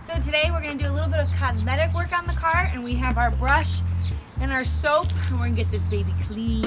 So today we're going to do a little bit of cosmetic work on the car, and we have our brush and our soap, and we're going to get this baby clean.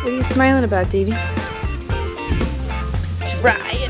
What are you smiling about, Davey? Dry